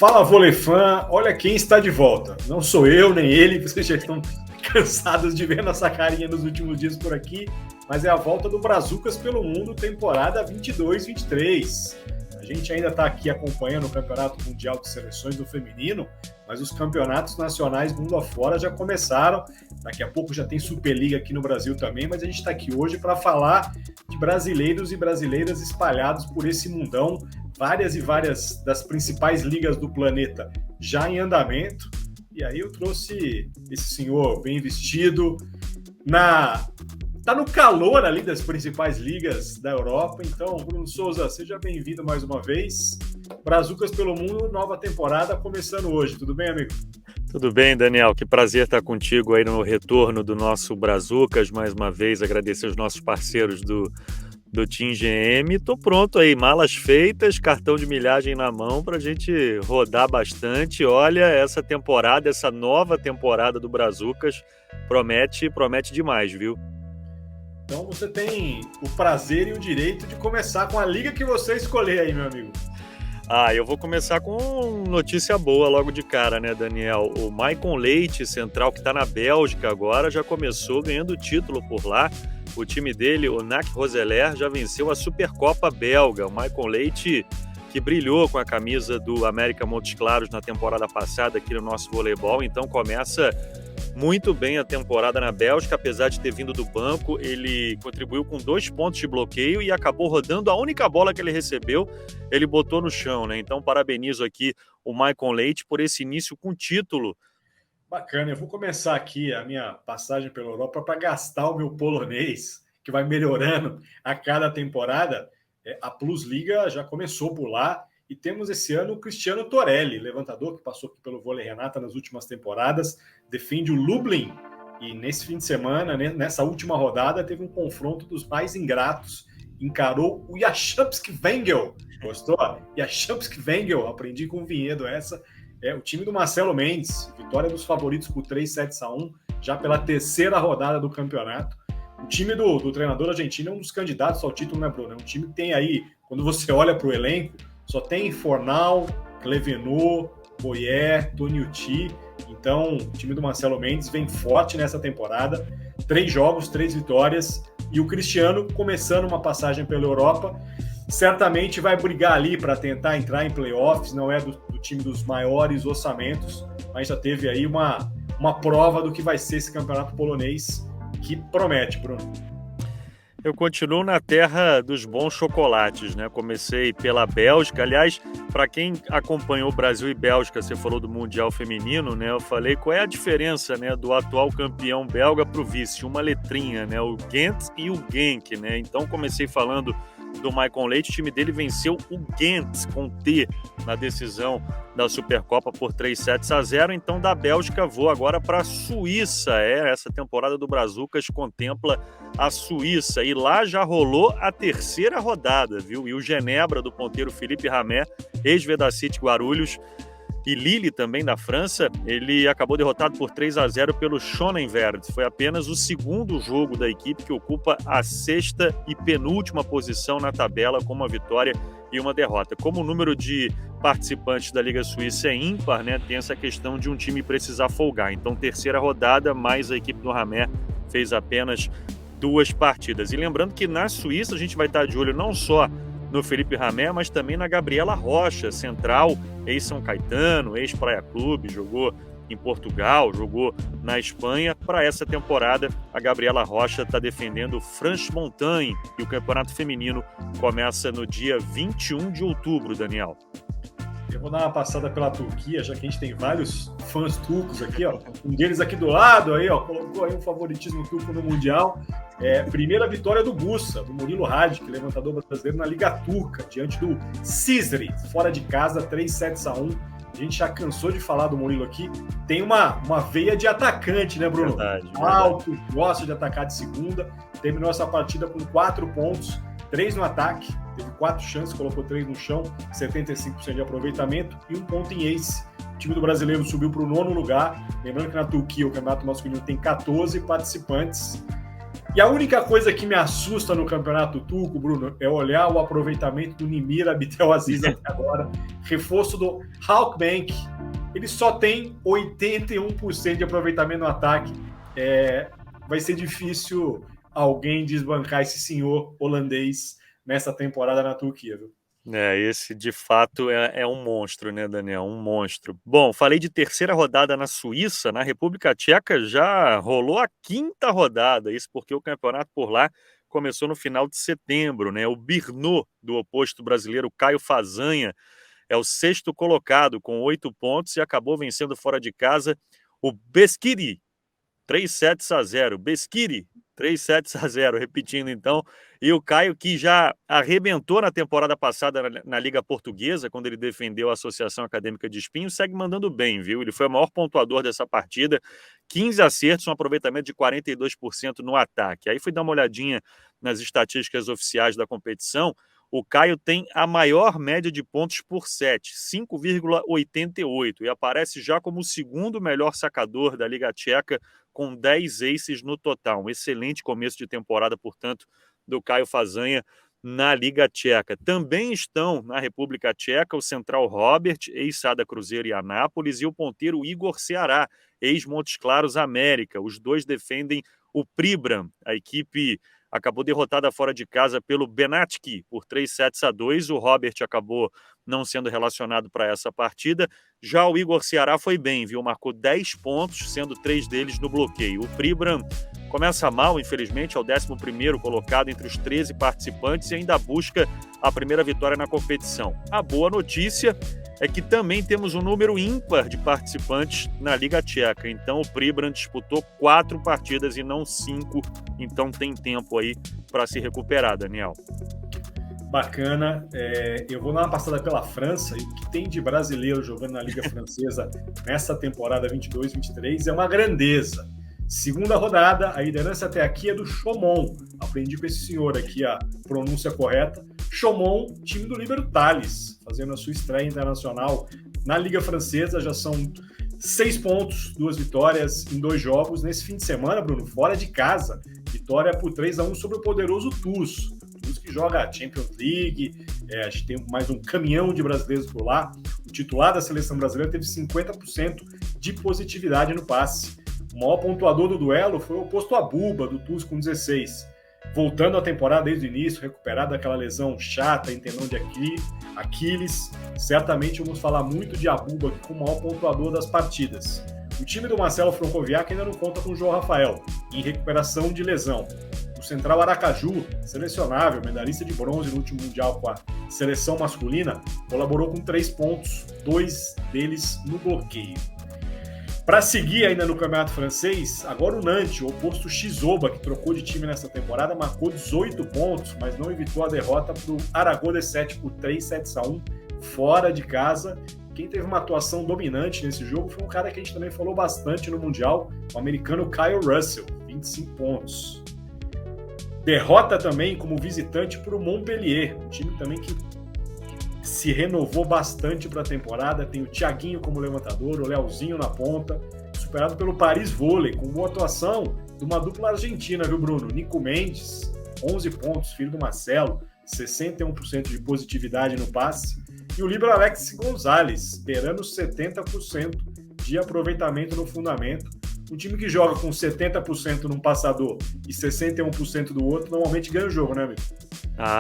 Fala, vôlei fã, olha quem está de volta. Não sou eu, nem ele, vocês já estão cansados de ver nossa carinha nos últimos dias por aqui, mas é a volta do Brazucas pelo Mundo, temporada 22-23. A gente ainda está aqui acompanhando o Campeonato Mundial de Seleções do Feminino, mas os campeonatos nacionais mundo afora já começaram. Daqui a pouco já tem Superliga aqui no Brasil também, mas a gente está aqui hoje para falar de brasileiros e brasileiras espalhados por esse mundão, várias e várias das principais ligas do planeta já em andamento. E aí eu trouxe esse senhor bem vestido, tá no calor ali das principais ligas da Europa. Então, Bruno Souza, seja bem-vindo mais uma vez. Brazucas pelo Mundo, nova temporada começando hoje. Tudo bem, amigo? Tudo bem, Daniel. Que prazer estar contigo aí no retorno do nosso Brazucas. Mais uma vez, agradecer os nossos parceiros do Team GM. Tô pronto aí, malas feitas, cartão de milhagem na mão para a gente rodar bastante. Olha, essa temporada, essa nova temporada do Brazucas promete demais, viu? Então você tem o prazer e o direito de começar com a liga que você escolher aí, meu amigo. Eu vou começar com notícia boa logo de cara, né, Daniel? O Maicon Leite, central que está na Bélgica agora, já começou ganhando título por lá. O time dele, o NAC Roeselare, já venceu a Supercopa belga. O Maicon Leite, que brilhou com a camisa do América Montes Claros na temporada passada aqui no nosso voleibol, então começa muito bem a temporada na Bélgica. Apesar de ter vindo do banco, ele contribuiu com 2 pontos de bloqueio e acabou rodando a única bola que ele recebeu, ele botou no chão, né? Então parabenizo aqui o Maicon Leite por esse início com título. Bacana, eu vou começar aqui a minha passagem pela Europa para gastar o meu polonês, que vai melhorando a cada temporada. A Plus Liga já começou por lá e temos esse ano o Cristiano Torelli, levantador que passou aqui pelo Vôlei Renata nas últimas temporadas, defende o Lublin e nesse fim de semana, nessa última rodada, teve um confronto dos mais ingratos, encarou o Jastrzębski Węgiel. Gostou? Jastrzębski Węgiel, aprendi com o Vinhedo essa. O time do Marcelo Mendes, vitória dos favoritos por 3-7-1, já pela terceira rodada do campeonato. O time do treinador argentino é um dos candidatos ao título, né, Bruno? É um time que tem aí, quando você olha para o elenco, só tem Fornal, Clevenot, Boyer, Toniutti. Então, o time do Marcelo Mendes vem forte nessa temporada. 3 jogos, 3 vitórias. E o Cristiano, começando uma passagem pela Europa, certamente vai brigar ali para tentar entrar em playoffs. Não é do time dos maiores orçamentos, mas já teve aí uma prova do que vai ser esse campeonato polonês, que promete, Bruno. Eu continuo na terra dos bons chocolates, né? Comecei pela Bélgica. Aliás, para quem acompanhou Brasil e Bélgica, você falou do Mundial Feminino, né? Eu falei qual é a diferença, né, do atual campeão belga para o vice. Uma letrinha, né? O Ghent e o Genk, né? Então comecei falando do Maicon Leite, o time dele venceu o Ghent com T na decisão da Supercopa por 3-7-0. Então da Bélgica vou agora para a Suíça. Essa temporada do Brazucas contempla a Suíça e lá já rolou a terceira rodada, viu? E o Genebra do ponteiro Felipe Ramé, ex-Vedacity Guarulhos, e Lille também da França, ele acabou derrotado por 3-0 pelo Schonenwerd. Foi apenas o segundo jogo da equipe que ocupa a 6ª e penúltima posição na tabela com uma vitória e uma derrota. Como o número de participantes da Liga Suíça é ímpar, né, tem essa questão de um time precisar folgar. Então, terceira rodada, mais a equipe do Ramé fez apenas 2 partidas. E lembrando que na Suíça a gente vai estar de olho não só no Felipe Ramé, mas também na Gabriela Rocha, central, ex-São Caetano, ex-Praia Clube, jogou em Portugal, jogou na Espanha. Para essa temporada, a Gabriela Rocha está defendendo o Franche-Montagne e o campeonato feminino começa no dia 21 de outubro, Daniel. Eu vou dar uma passada pela Turquia, já que a gente tem vários fãs turcos aqui, ó. Um deles aqui do lado, aí, ó, colocou aí um favoritismo turco no Mundial. Primeira vitória do Bursa, do Murilo Hadic, levantador brasileiro na Liga Turca, diante do Cizre, fora de casa, 3-7-1. A gente já cansou de falar do Murilo aqui. Tem uma veia de atacante, né, Bruno? Verdade. Alto, gosta de atacar de segunda. Terminou essa partida com 4 pontos, 3 no ataque, teve 4 chances, colocou 3 no chão, 75% de aproveitamento e 1 ponto em ace. O time do brasileiro subiu para o 9º lugar. Lembrando que na Turquia o campeonato masculino tem 14 participantes. E a única coisa que me assusta no campeonato turco, Bruno, é olhar o aproveitamento do Nimir Abdelaziz até agora, reforço do Halkbank. Ele só tem 81% de aproveitamento no ataque. Vai ser difícil alguém desbancar esse senhor holandês nessa temporada na Turquia, viu? Esse de fato é um monstro, né, Daniel? Um monstro. Bom, falei de terceira rodada na Suíça, na República Tcheca já rolou a quinta rodada, isso porque o campeonato por lá começou no final de setembro, né? O Brno, do oposto brasileiro Caio Fazanha, é o sexto colocado com 8 pontos e acabou vencendo fora de casa o Beskiri, 3-0. Beskiri, 3-0. Repetindo então. E o Caio, que já arrebentou na temporada passada na Liga Portuguesa, quando ele defendeu a Associação Acadêmica de Espinho, segue mandando bem, viu? Ele foi o maior pontuador dessa partida, 15 acertos, um aproveitamento de 42% no ataque. Aí fui dar uma olhadinha nas estatísticas oficiais da competição. O Caio tem a maior média de pontos por set, 5,88, e aparece já como o segundo melhor sacador da Liga Tcheca, com 10 aces no total. Um excelente começo de temporada, portanto, do Caio Fazanha na Liga Tcheca. Também estão na República Tcheca o central Robert, ex-Sada Cruzeiro e Anápolis, e o ponteiro Igor Ceará, ex-Montes Claros América. Os dois defendem o Pribram. A equipe acabou derrotada fora de casa pelo Benatki por 3-2. O Robert acabou não sendo relacionado para essa partida. Já o Igor Ceará foi bem, viu? Marcou 10 pontos, sendo 3 deles no bloqueio. O Pribram começa mal, infelizmente, é o 11º colocado entre os 13 participantes e ainda busca a primeira vitória na competição. A boa notícia é que também temos um número ímpar de participantes na Liga Tcheca. Então o Pribram disputou 4 partidas e não 5, então tem tempo aí para se recuperar, Daniel. Bacana. Eu vou dar uma passada pela França, e o que tem de brasileiro jogando na Liga Francesa nessa temporada 22-23 é uma grandeza. Segunda rodada, a liderança até aqui é do Chaumont. Aprendi com esse senhor aqui a pronúncia correta. Chaumont, time do Líbero Tales, fazendo a sua estreia internacional na Liga Francesa. Já são 6 pontos, 2 vitórias em 2 jogos. Nesse fim de semana, Bruno, fora de casa, vitória por 3-1 sobre o poderoso Tours. Tours que joga a Champions League, a gente tem mais um caminhão de brasileiros por lá. O titular da seleção brasileira teve 50% de positividade no passe. O maior pontuador do duelo foi o oposto a Buba, do Tours, com 16. Voltando à temporada desde o início, recuperado daquela lesão chata em tendão de Aquiles, certamente vamos falar muito de Abuba aqui como o maior pontuador das partidas. O time do Marcelo Francoviac ainda não conta com o João Rafael, em recuperação de lesão. O central Aracaju, selecionável, medalhista de bronze no último Mundial com a seleção masculina, colaborou com 3 pontos, 2 deles no bloqueio. Para seguir ainda no campeonato francês, agora o Nantes, o oposto Chizoba, que trocou de time nessa temporada, marcou 18 pontos, mas não evitou a derrota para o Arago de 7 por 3-1, fora de casa. Quem teve uma atuação dominante nesse jogo foi um cara que a gente também falou bastante no Mundial, o americano Kyle Russell, 25 pontos. Derrota também como visitante para o Montpellier, um time também que se renovou bastante para a temporada. Tem o Thiaguinho como levantador, o Leozinho na ponta, superado pelo Paris Vôlei, com boa atuação de uma dupla argentina, viu, Bruno? Nico Mendes, 11 pontos, filho do Marcelo, 61% de positividade no passe. E o Líbero Alex Gonzalez, beirando 70% de aproveitamento no fundamento. Um time que joga com 70% num passador e 61% do outro, normalmente ganha o jogo, né, amigo?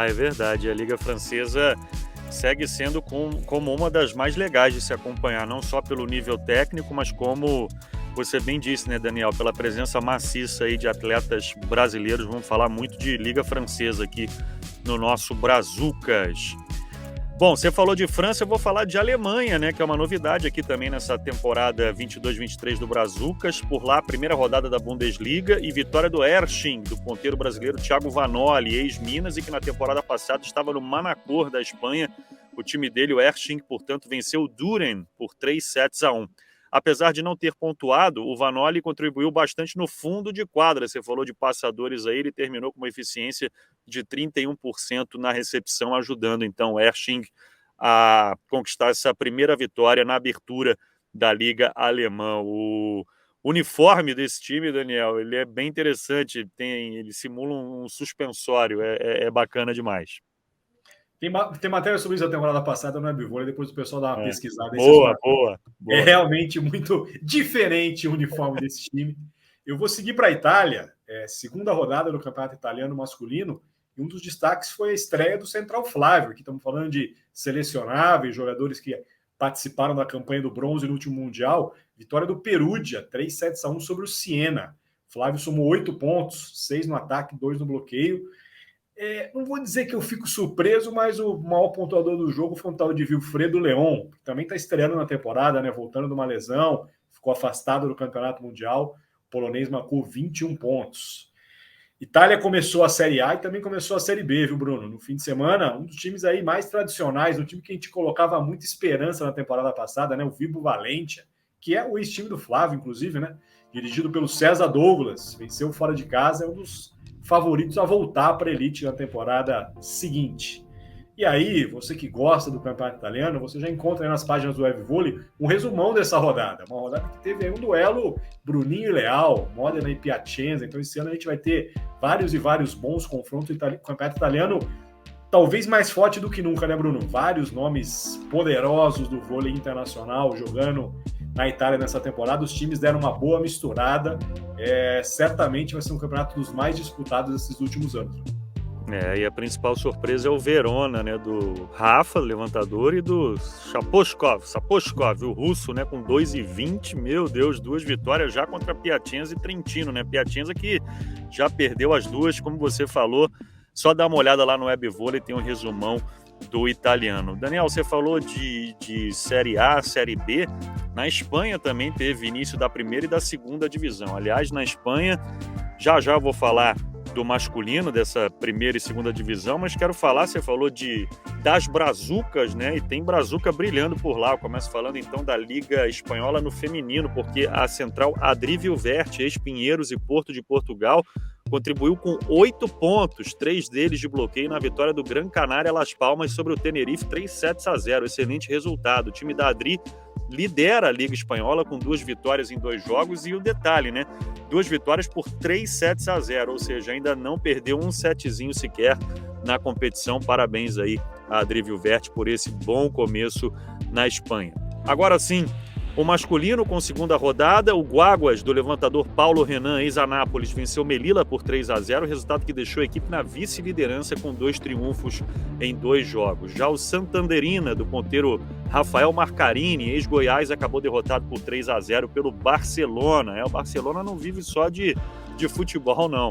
É verdade. A Liga Francesa segue sendo como uma das mais legais de se acompanhar, não só pelo nível técnico, mas como você bem disse, né, Daniel, pela presença maciça aí de atletas brasileiros. Vamos falar muito de Liga Francesa aqui no nosso Brazucas. Bom, você falou de França, eu vou falar de Alemanha, né, que é uma novidade aqui também nessa temporada 22-23 do Brazucas. Por lá, primeira rodada da Bundesliga e vitória do Ersching, do ponteiro brasileiro Thiago Vanoli, ex-Minas, e que na temporada passada estava no Manacor da Espanha. O time dele, o Ersching, portanto, venceu o Düren por 3-1. Apesar de não ter pontuado, o Vanoli contribuiu bastante no fundo de quadra. Você falou de passadores aí, ele terminou com uma eficiência de 31% na recepção, ajudando então o Ersching a conquistar essa primeira vitória na abertura da Liga Alemã. O uniforme desse time, Daniel, ele é bem interessante, ele simula um suspensório, é bacana demais. Tem matéria sobre isso na temporada passada no Webvôlei, depois o pessoal dá uma pesquisada aí, vocês vão. Boa. É realmente muito diferente o uniforme desse time. Eu vou seguir para a Itália, segunda rodada do Campeonato Italiano masculino, e um dos destaques foi a estreia do Central Flávio, que estamos falando de selecionáveis, jogadores que participaram da campanha do bronze no último Mundial. Vitória do Perugia, 3-1 sobre o Siena. Flávio somou 8 pontos, 6 no ataque, 2 no bloqueio. Não vou dizer que eu fico surpreso, mas o maior pontuador do jogo foi um tal de Wilfredo Leon, que também está estreando na temporada, né? Voltando de uma lesão, ficou afastado do Campeonato Mundial. O polonês marcou 21 pontos. Itália começou a Série A e também começou a Série B, viu, Bruno? No fim de semana, um dos times aí mais tradicionais, um time que a gente colocava muita esperança na temporada passada, né? O Vibo Valentia, que é o ex-time do Flávio, inclusive, né? Dirigido pelo César Douglas, venceu fora de casa, é um dos favoritos a voltar para a elite na temporada seguinte. E aí, você que gosta do campeonato italiano, você já encontra aí nas páginas do Webvôlei um resumão dessa rodada. Uma rodada que teve aí um duelo Bruninho e Leal, Modena e Piacenza. Então, esse ano a gente vai ter vários e vários bons confrontos. O campeonato italiano talvez mais forte do que nunca, né, Bruno? Vários nomes poderosos do vôlei internacional jogando na Itália nessa temporada. Os times deram uma boa misturada. Certamente vai ser um campeonato dos mais disputados desses últimos anos. E a principal surpresa é o Verona, né, do Rafa, levantador, e do Sapochkov, o russo, né, com 2,20, meu Deus, 2 vitórias já contra Piacenza e Trentino, né, Piacenza que já perdeu as duas, como você falou. Só dá uma olhada lá no Webvôlei, tem um resumão do italiano. Daniel, você falou de Série A, Série B. Na Espanha também teve início da primeira e da segunda divisão. Aliás, na Espanha, já eu vou falar do masculino, dessa primeira e segunda divisão, mas quero falar, você falou das brazucas, né? E tem brazuca brilhando por lá. Eu começo falando então da Liga Espanhola no feminino, porque a central Adri Vilverte, ex-Pinheiros e Porto de Portugal, contribuiu com 8 pontos, 3 deles de bloqueio na vitória do Gran Canaria Las Palmas sobre o Tenerife, 3-0. Excelente resultado. O time da Adri lidera a Liga Espanhola com 2 vitórias em 2 jogos e o detalhe, né? 2 vitórias por 3-0, ou seja, ainda não perdeu um setzinho sequer na competição. Parabéns aí a Adri Vilverte por esse bom começo na Espanha. Agora sim, o masculino com segunda rodada, o Guaguas do levantador Paulo Renan, ex-Anápolis, venceu Melilla por 3-0, resultado que deixou a equipe na vice-liderança com 2 triunfos em 2 jogos. Já o Santanderina do ponteiro Rafael Marcarini, ex-Goiás, acabou derrotado por 3-0 pelo Barcelona. O Barcelona não vive só de futebol, não.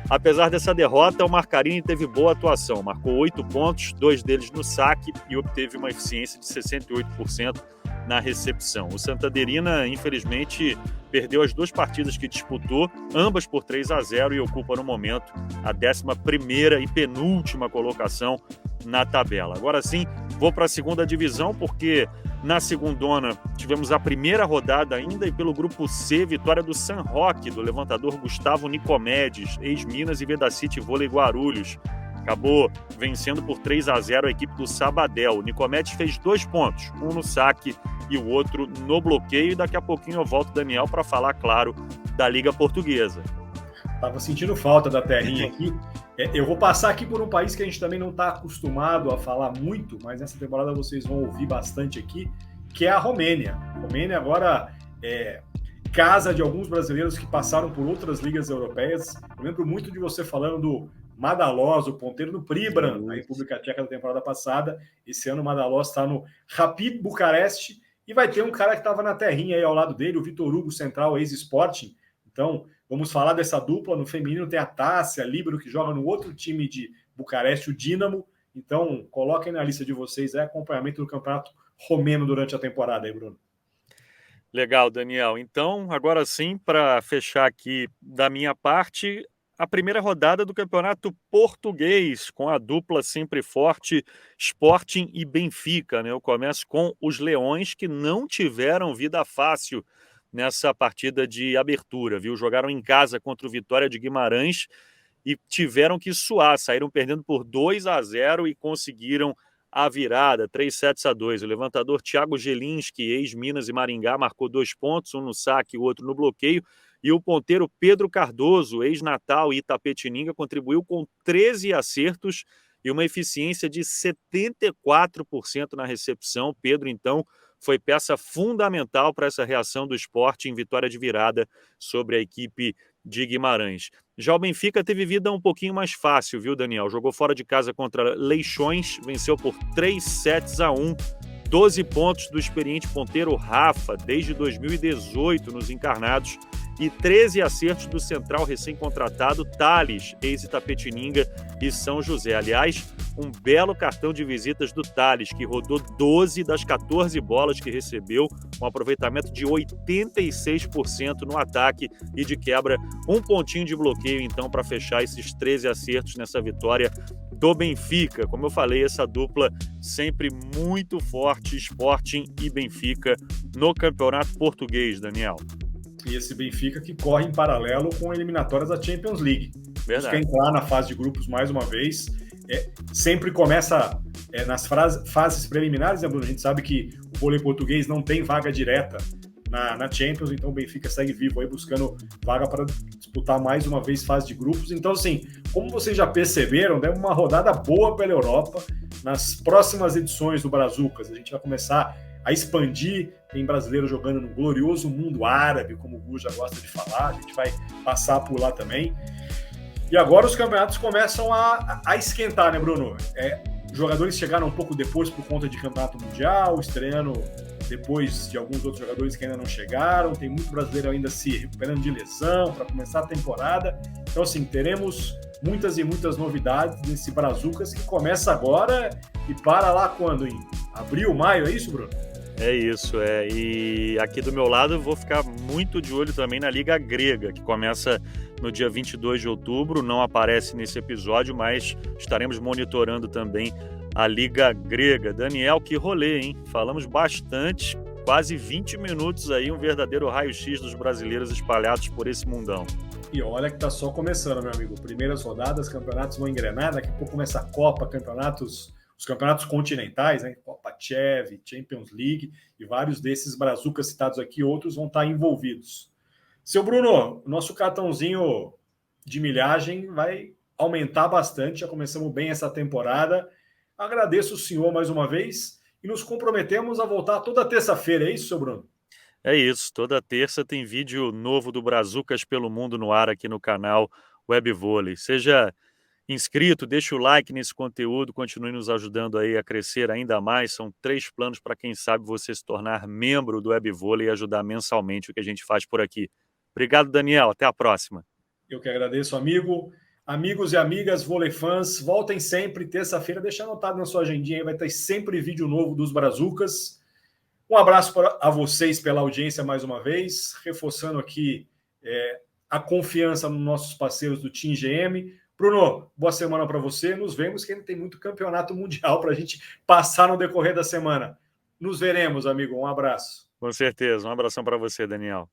Apesar dessa derrota, o Marcarini teve boa atuação, marcou 8 pontos, 2 deles no saque e obteve uma eficiência de 68% na recepção. O Santanderina, infelizmente, perdeu as 2 partidas que disputou, ambas por 3-0, e ocupa no momento a 11ª e penúltima colocação na tabela. Agora sim, vou para a segunda divisão, porque na segundona tivemos a primeira rodada ainda, e pelo grupo C, vitória do San Roque, do levantador Gustavo Nicomedes, ex-Minas e Vedacity Vôlei Guarulhos. Acabou vencendo por 3-0 a equipe do Sabadell. O Nicomedes fez 2 pontos, um no saque e o outro no bloqueio. E daqui a pouquinho eu volto, Daniel, para falar, claro, da Liga Portuguesa. Estava sentindo falta da terrinha aqui. Eu vou passar aqui por um país que a gente também não está acostumado a falar muito, mas nessa temporada vocês vão ouvir bastante aqui, que é a Romênia. A Romênia agora é casa de alguns brasileiros que passaram por outras ligas europeias. Eu lembro muito de você falando do Madaloz, o ponteiro do Pribram, na República Tcheca da temporada passada. Esse ano o Madaloz está no Rapid Bucareste e vai ter um cara que estava na terrinha aí ao lado dele, o Vitor Hugo, central, ex-Sporting. Então, vamos falar dessa dupla. No feminino tem a Tássia, líbero, que joga no outro time de Bucareste, o Dínamo. Então, coloquem na lista de vocês acompanhamento do campeonato romeno durante a temporada aí, Bruno. Legal, Daniel. Então, agora sim, para fechar aqui da minha parte, a primeira rodada do Campeonato Português, com a dupla sempre forte, Sporting e Benfica, né? Eu começo com os Leões, que não tiveram vida fácil nessa partida de abertura, viu? Jogaram em casa contra o Vitória de Guimarães e tiveram que suar, saíram perdendo por 2-0 e conseguiram a virada, 3-2. O levantador Thiago Gelinski, ex-Minas e Maringá, marcou 2 pontos, um no saque e o outro no bloqueio. E o ponteiro Pedro Cardoso, ex-Natal e Itapetininga, contribuiu com 13 acertos e uma eficiência de 74% na recepção. Pedro, então, foi peça fundamental para essa reação do Sport em vitória de virada sobre a equipe de Guimarães. Já o Benfica teve vida um pouquinho mais fácil, viu, Daniel? Jogou fora de casa contra Leixões, venceu por 3-1, 12 pontos do experiente ponteiro Rafa, desde 2018 nos encarnados, e 13 acertos do central recém-contratado Thales, ex-Itapetininga e São José. Aliás, um belo cartão de visitas do Thales, que rodou 12 das 14 bolas que recebeu, um aproveitamento de 86% no ataque e de quebra, um pontinho de bloqueio, então, para fechar esses 13 acertos nessa vitória do Benfica. Como eu falei, essa dupla sempre muito forte, Sporting e Benfica, no Campeonato Português, Daniel. E esse Benfica que corre em paralelo com eliminatórias da Champions League. Verdade. Busca entrar na fase de grupos mais uma vez. Sempre começa nas fases preliminares, né, Bruno? A gente sabe que o vôlei português não tem vaga direta na Champions, então o Benfica segue vivo aí buscando vaga para disputar mais uma vez fase de grupos. Então, assim, como vocês já perceberam, é uma rodada boa pela Europa. Nas próximas edições do Brazucas, a gente vai começar a expandir, tem brasileiro jogando no glorioso mundo árabe, como o Gu já gosta de falar, a gente vai passar por lá também. E agora os campeonatos começam a esquentar, né, Bruno? Os jogadores chegaram um pouco depois por conta de campeonato mundial, estreando depois de alguns outros jogadores que ainda não chegaram, tem muito brasileiro ainda se recuperando de lesão para começar a temporada. Então, assim, teremos muitas e muitas novidades nesse Brazucas que começa agora e para lá quando? Em abril, maio, é isso, Bruno? É isso, e aqui do meu lado eu vou ficar muito de olho também na Liga Grega, que começa no dia 22 de outubro, não aparece nesse episódio, mas estaremos monitorando também a Liga Grega. Daniel, que rolê, hein? Falamos bastante, quase 20 minutos aí, um verdadeiro raio-x dos brasileiros espalhados por esse mundão. E olha que tá só começando, meu amigo. Primeiras rodadas, campeonatos vão engrenar, daqui a pouco começa a Copa, os campeonatos continentais, né? Copa Chev, Champions League, e vários desses brazucas citados aqui, outros vão estar envolvidos. Seu Bruno, nosso cartãozinho de milhagem vai aumentar bastante, já começamos bem essa temporada. Agradeço o senhor mais uma vez e nos comprometemos a voltar toda terça-feira, é isso, seu Bruno? É isso, toda terça tem vídeo novo do Brazucas pelo Mundo no ar aqui no canal Web Vôlei. Seja inscrito, deixa o like nesse conteúdo, continue nos ajudando aí a crescer ainda mais. São 3 planos para quem sabe você se tornar membro do Web Vôlei e ajudar mensalmente o que a gente faz por aqui. Obrigado, Daniel. Até a próxima. Eu que agradeço, amigo. Amigos e amigas vôlei fãs, voltem sempre, terça-feira, deixa anotado na sua agendinha aí, vai ter sempre vídeo novo dos Brazucas. Um abraço a vocês pela audiência mais uma vez, reforçando aqui a confiança nos nossos parceiros do Team GM. Bruno, boa semana para você. Nos vemos, que ainda tem muito campeonato mundial para a gente passar no decorrer da semana. Nos veremos, amigo. Um abraço. Com certeza. Um abração para você, Daniel.